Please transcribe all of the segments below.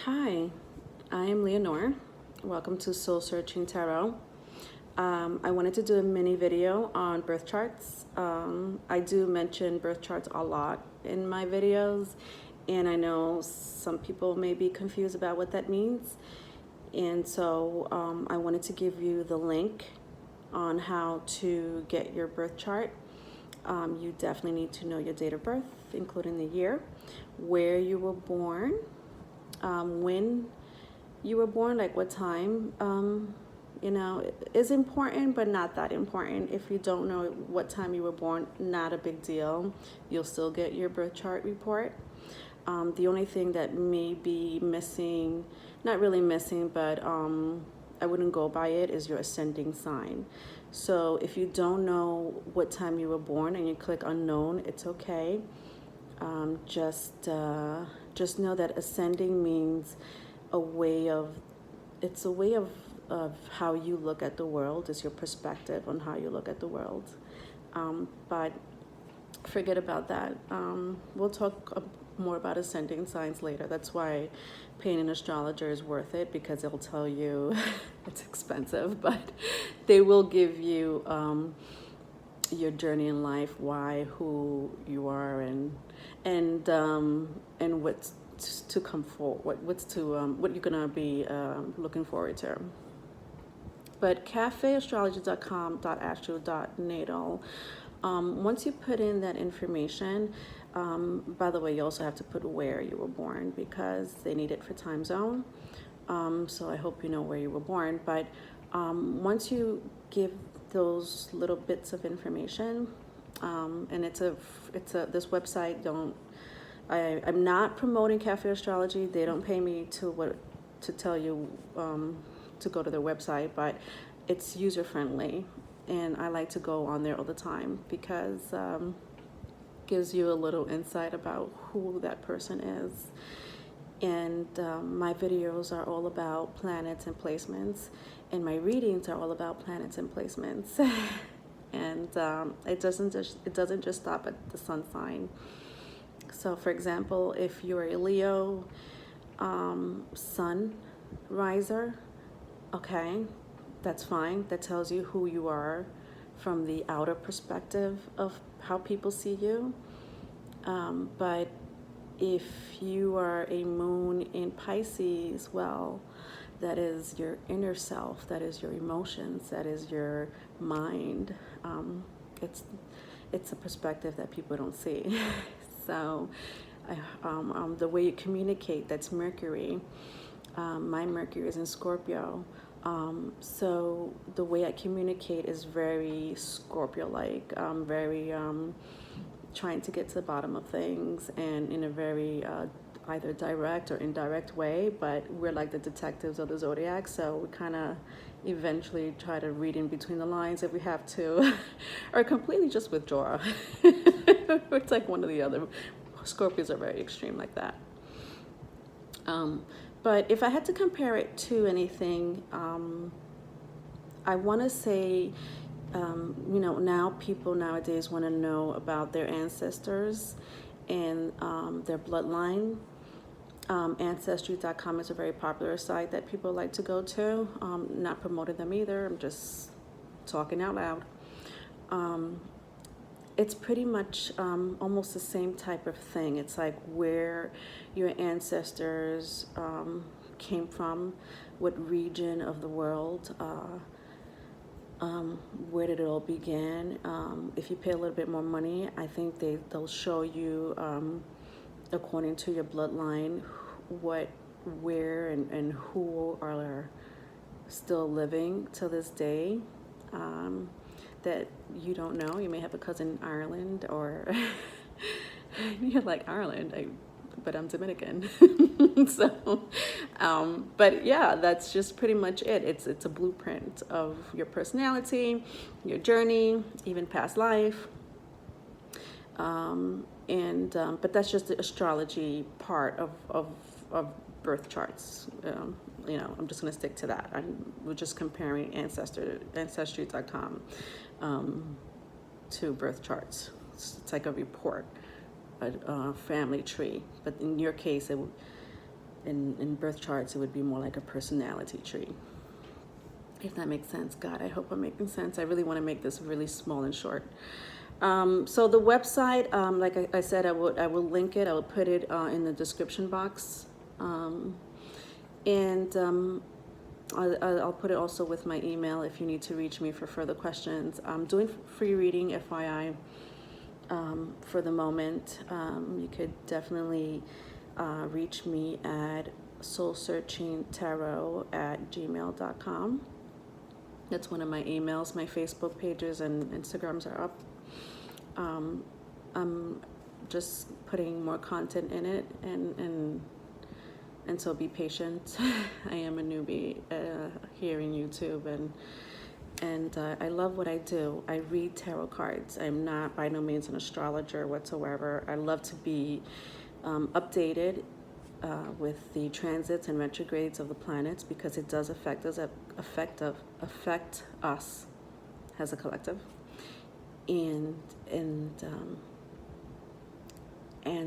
Hi, I am Leonore. Welcome to Soul Searching Tarot. I wanted to do a mini video on birth charts. I do mention birth charts a lot in my videos, and I know some people may be confused about what that means. And so I wanted to give you the link on how to get your birth chart. You definitely need to know your date of birth, including the year, where you were born, when you were born, like what time, is important, but not that important. If you don't know what time you were born, not a big deal. You'll still get your birth chart report. The only thing that may be missing, not really missing, but I wouldn't go by it, is your ascending sign. So if you don't know what time you were born and you click unknown, it's okay. Just know that ascending means it's a way of how you look at the world. It's your perspective on how you look at the world. But forget about that. We'll talk more about ascending signs later. That's why paying an astrologer is worth it, because they'll tell you it's expensive, but they will give you your journey in life, why, who you are, and what's to come forward, what you're gonna be looking forward to. But cafeastrology.com.astro.natal. Once you put in that information, by the way, you also have to put where you were born, because they need it for time zone. So I hope you know where you were born. But once you give those little bits of information, and it's this website, I'm not promoting Cafe Astrology. They don't pay me to tell you to go to their website, but it's user friendly, and I like to go on there all the time, because gives you a little insight about who that person is. And my videos are all about planets and placements, and my readings are all about planets and placements. And it doesn't just stop at the sun sign. So for example, if you're a Leo sun riser, okay, that's fine. That tells you who you are from the outer perspective of how people see you. But if you are a moon in Pisces, well, that is your inner self, that is your emotions, that is your mind. It's a perspective that people don't see. So the way you communicate, that's Mercury. My Mercury is in Scorpio. So the way I communicate is very Scorpio-like, very trying to get to the bottom of things, and in a very either direct or indirect way. But we're like the detectives of the zodiac, so we kind of eventually try to read in between the lines if we have to, or completely just withdraw. It's like one or the other. Scorpios are very extreme like that. But if I had to compare it to anything, I want to say, now people nowadays want to know about their ancestors and their bloodline. Ancestry.com is a very popular site that people like to go to. Not promoting them either. I'm just talking out loud. It's pretty much almost the same type of thing. It's like where your ancestors came from, what region of the world, where did it all begin. If you pay a little bit more money, I think they'll show you, according to your bloodline, where and who are still living to this day. That you don't know. You may have a cousin in Ireland, or you're like, Ireland, but I'm Dominican. So, but yeah, that's just pretty much it. It's a blueprint of your personality, your journey, even past life. But that's just the astrology part of birth charts. I'm just going to stick to that. We're just comparing Ancestry.com to birth charts. It's like a report, a family tree. But in your case, in birth charts, it would be more like a personality tree. If that makes sense. God, I hope I'm making sense. I really want to make this really small and short. So the website, like I said, I will link it. I will put it in the description box. I'll put it also with my email if you need to reach me for further questions. I'm doing free reading, FYI, for the moment. You could definitely reach me at soulsearchingtarot@gmail.com. That's one of my emails. My Facebook pages and Instagrams are up. I'm just putting more content in it, and so be patient. I am a newbie here in YouTube, and I love what I do. I read tarot cards. I'm not by no means an astrologer whatsoever. I love to be updated with the transits and retrogrades of the planets, because it does affect us as a collective. And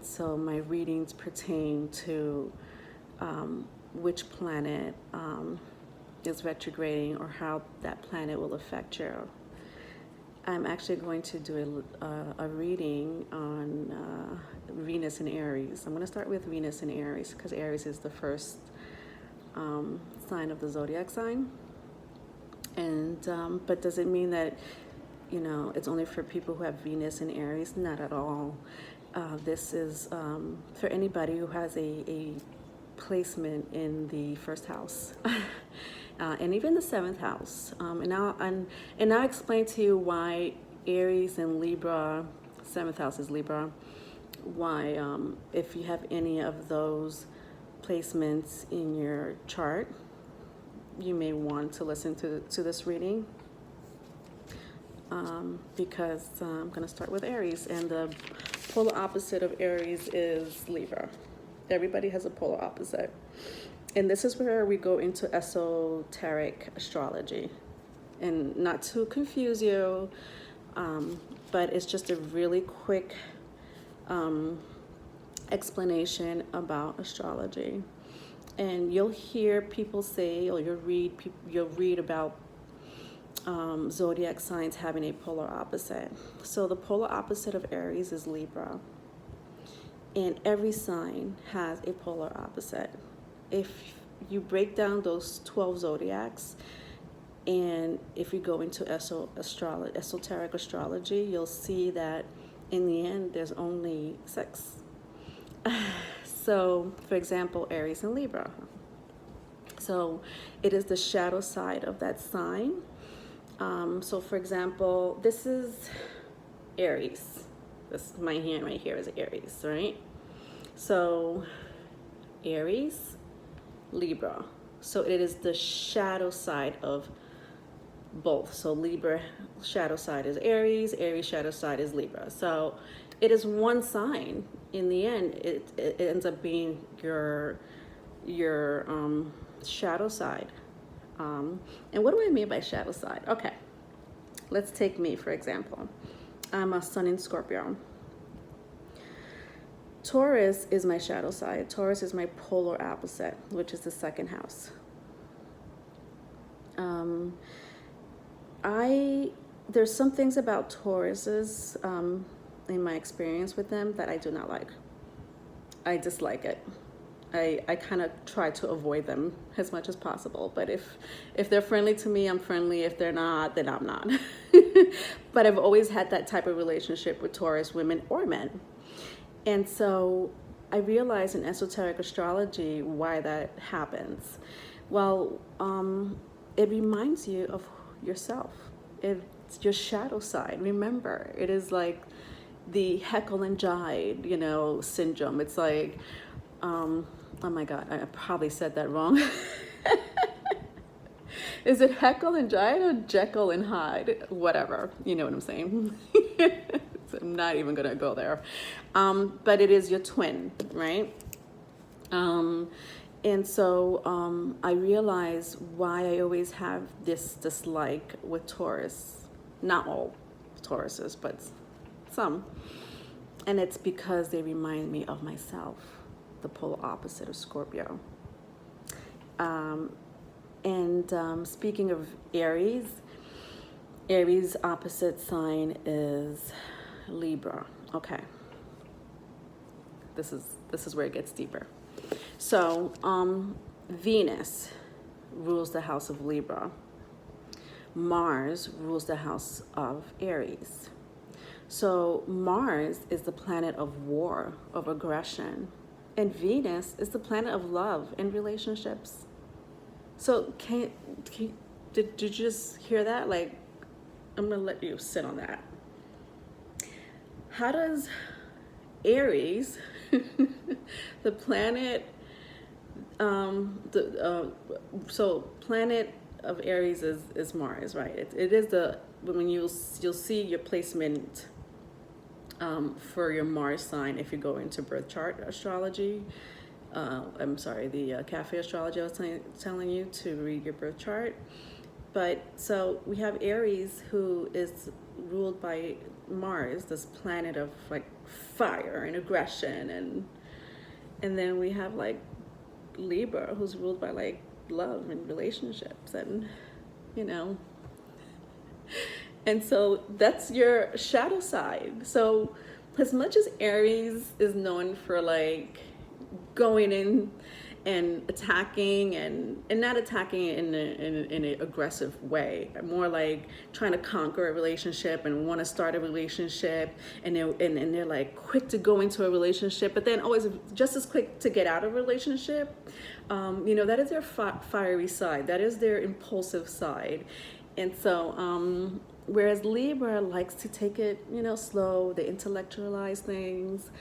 so my readings pertain to which planet is retrograding, or how that planet will affect you. I'm actually going to do a reading on Venus and Aries. I'm going to start with Venus and Aries, because Aries is the first sign of the zodiac sign. And but does it mean that, it's only for people who have Venus and Aries? Not at all. This is for anybody who has a placement in the first house, and even the seventh house. And now I'll explain to you why Aries and Libra, seventh house is Libra, why if you have any of those placements in your chart, you may want to listen to this reading. Because I'm going to start with Aries, and the polar opposite of Aries is Libra. Everybody has a polar opposite. And this is where we go into esoteric astrology. And not to confuse you, but it's just a really quick explanation about astrology. And you'll hear people say, or you'll read about zodiac signs having a polar opposite. So the polar opposite of Aries is Libra. And every sign has a polar opposite. If you break down those 12 zodiacs, and if you go into esoteric astrology, you'll see that in the end, there's only 6. So, for example, Aries and Libra. So it is the shadow side of that sign. So for example, this is Aries. My hand right here is Aries, right? So Aries, Libra. So it is the shadow side of both. So Libra shadow side is Aries, Aries shadow side is Libra. So it is one sign. In the end, it ends up being your shadow side. And what do I mean by shadow side? Okay, let's take me, for example. I'm a sun in Scorpio. Taurus is my shadow side. Taurus is my polar opposite, which is the second house. There's some things about Tauruses in my experience with them that I do not like. I dislike it. I kind of try to avoid them as much as possible. But if they're friendly to me, I'm friendly. If they're not, then I'm not. But I've always had that type of relationship with Taurus women or men. And so I realize in esoteric astrology why that happens. Well, it reminds you of yourself. It's your shadow side. Remember, it is like the Heckle and Jive, syndrome. It's like, oh my God, I probably said that wrong. Is it Heckle and Jive or Jekyll and Hyde? Whatever, you know what I'm saying. So I'm not even gonna go there. But it is your twin, right? And so I realize why I always have this dislike with Taurus. Not all Tauruses, but some. And it's because they remind me of myself. the polar opposite of Scorpio. Speaking of Aries, Aries' opposite sign is Libra. Okay, this is where it gets deeper. So Venus rules the house of Libra. Mars rules the house of Aries. So Mars is the planet of war, of aggression, and Venus is the planet of love and relationships. So did you just hear that? Like, I'm gonna let you sit on that. How does Aries, the planet, so planet of Aries is Mars, right? It is when you'll see your placement for your Mars sign if you go into birth chart astrology. I'm sorry, the cafe astrology I was telling you to read your birth chart. But so we have Aries, who is ruled by Mars, this planet of like fire and aggression, and then we have like Libra, who's ruled by like love and relationships, and and so that's your shadow side. So as much as Aries is known for like going in and attacking and not attacking in an aggressive way, more like trying to conquer a relationship and want to start a relationship, and they're like quick to go into a relationship, but then always just as quick to get out of a relationship. That is their fiery side. That is their impulsive side. And so whereas Libra likes to take it, slow, they intellectualize things,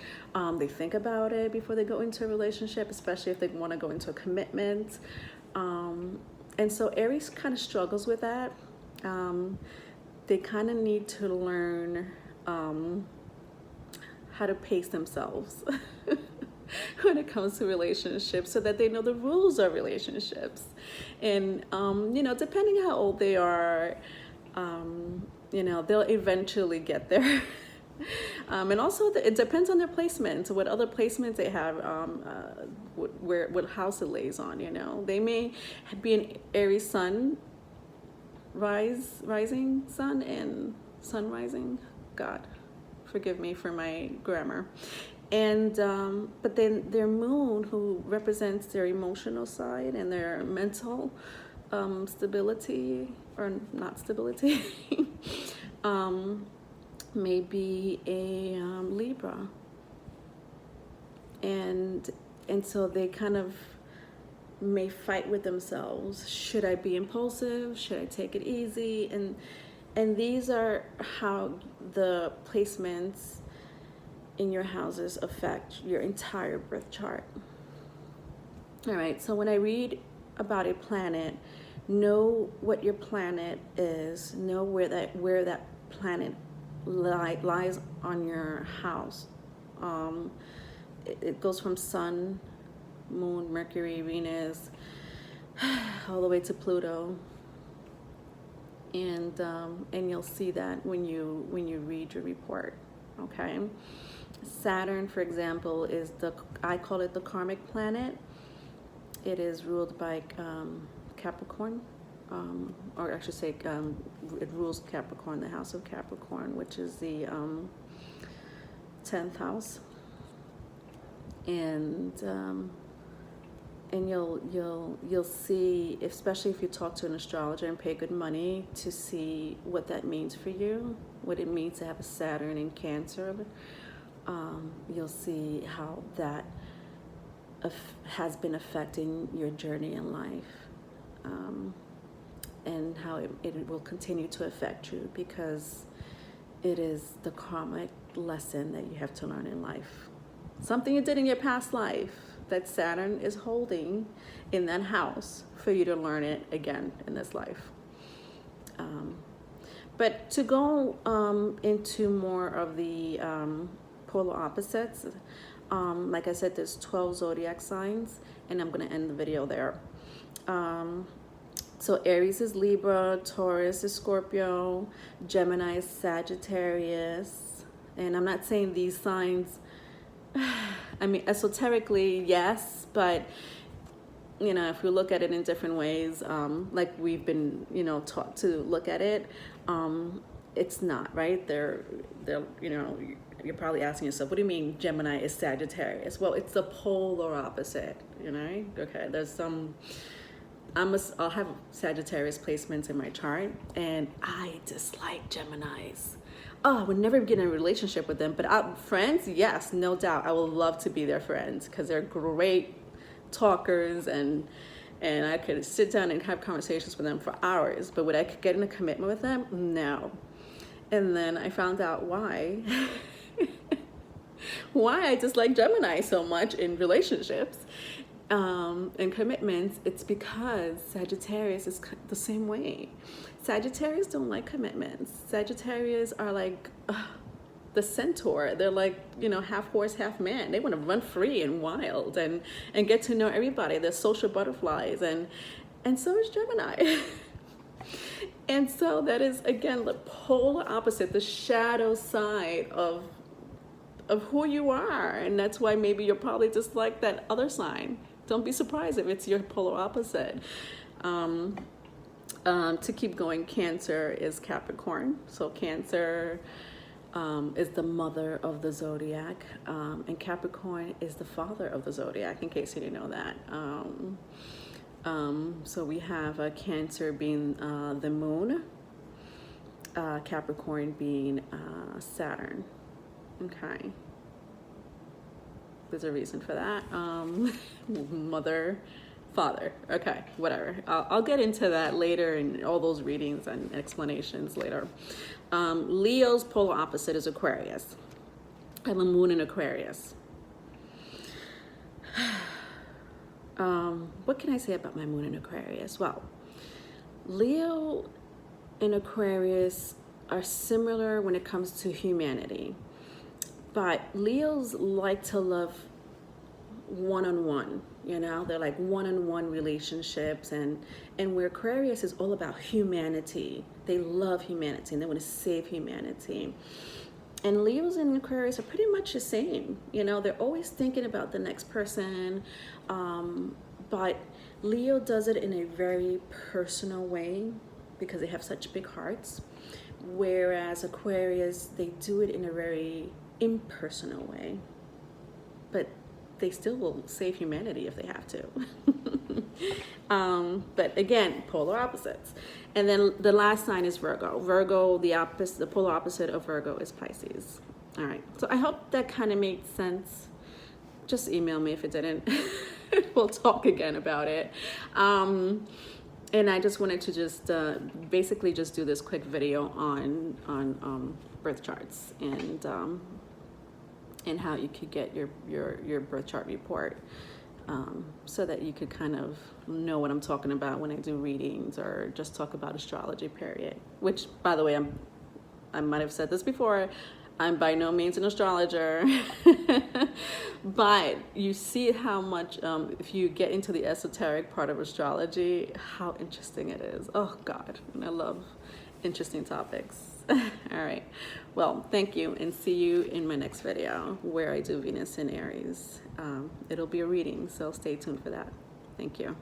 they think about it before they go into a relationship, especially if they want to go into a commitment. And so Aries kind of struggles with that. They kind of need to learn how to pace themselves when it comes to relationships, so that they know the rules of relationships. And, depending how old they are, they'll eventually get there. And also it depends on their placement, what other placements they have, what house it lays on. They may be an Aries sun, rising sun, and sun rising. God, forgive me for my grammar. And but then their moon, who represents their emotional side and their mental stability, or not stability, may be a Libra. And so they kind of may fight with themselves. Should I be impulsive? Should I take it easy? And these are how the placements in your houses affect your entire birth chart. All right, so when I read about a planet, know what your planet is, know where that planet lies on your house. It goes from Sun, Moon, Mercury, Venus, all the way to Pluto. And you'll see that when you read your report. Okay. Saturn, for example, is I call it the karmic planet. It is ruled by Capricorn, or I should say it rules Capricorn, the house of Capricorn, which is the 10th house. And you'll see, especially if you talk to an astrologer and pay good money to see what that means for you, what it means to have a Saturn in Cancer. You'll see how that has been affecting your journey in life, and how it will continue to affect you, because it is the karmic lesson that you have to learn in life. Something you did in your past life that Saturn is holding in that house for you to learn it again in this life. But to go into more of the polar opposites, like I said, there's 12 zodiac signs, and I'm going to end the video there. So Aries is Libra, Taurus is Scorpio, Gemini is Sagittarius. And I'm not saying these signs I mean, esoterically, yes, but you know, if we look at it in different ways, like we've been, you know, taught to look at it, it's not, right? They're, you know, you're probably asking yourself, what do you mean Gemini is Sagittarius? Well, it's the polar opposite, you know? Okay, there's some, I'll have Sagittarius placements in my chart, and I dislike Geminis. Oh, I would never get in a relationship with them, but friends, yes, no doubt. I would love to be their friends because they're great talkers, and I could sit down and have conversations with them for hours, but would I get in a commitment with them? No. And then I found out why I dislike Gemini so much in relationships and commitments. It's because Sagittarius is the same way. Sagittarius don't like commitments. Sagittarius are like the centaur. They're like, you know, half horse, half man. They want to run free and wild and get to know everybody. They're social butterflies, and so is Gemini. And so that is, again, the polar opposite, the shadow side of who you are. And that's why maybe you're probably just like that other sign. Don't be surprised if it's your polar opposite. To keep going, Cancer is Capricorn. So Cancer is the mother of the zodiac, and Capricorn is the father of the zodiac, in case you didn't know that. So we have Cancer being the moon, Capricorn being Saturn. Okay. There's a reason for that. Mother, father. Okay, whatever. I'll get into that later in all those readings and explanations later. Leo's polar opposite is Aquarius. I have a moon in Aquarius. What can I say about my moon in Aquarius? Well, Leo and Aquarius are similar when it comes to humanity, but Leos like to love one-on-one, you know? They're like one-on-one relationships, and where Aquarius is all about humanity. They love humanity and they want to save humanity. And Leos and Aquarius are pretty much the same. You know, they're always thinking about the next person, but Leo does it in a very personal way because they have such big hearts, whereas Aquarius, they do it in a very impersonal way, but they still will save humanity if they have to. But again, polar opposites. And then the last sign is Virgo. Virgo, the polar opposite of Virgo is Pisces. All right, so I hope that kind of made sense. Just email me if it didn't. We'll talk again about it. And I just wanted to just basically just do this quick video on birth charts and how you could get your birth chart report, so that you could kind of know what I'm talking about when I do readings or just talk about astrology, period. Which, by the way, I might have said this before, I'm by no means an astrologer, but you see how much, if you get into the esoteric part of astrology, how interesting it is. Oh God, and I love interesting topics. All right, well, thank you, and see you in my next video where I do Venus in Aries. It'll be a reading, so stay tuned for that. Thank you.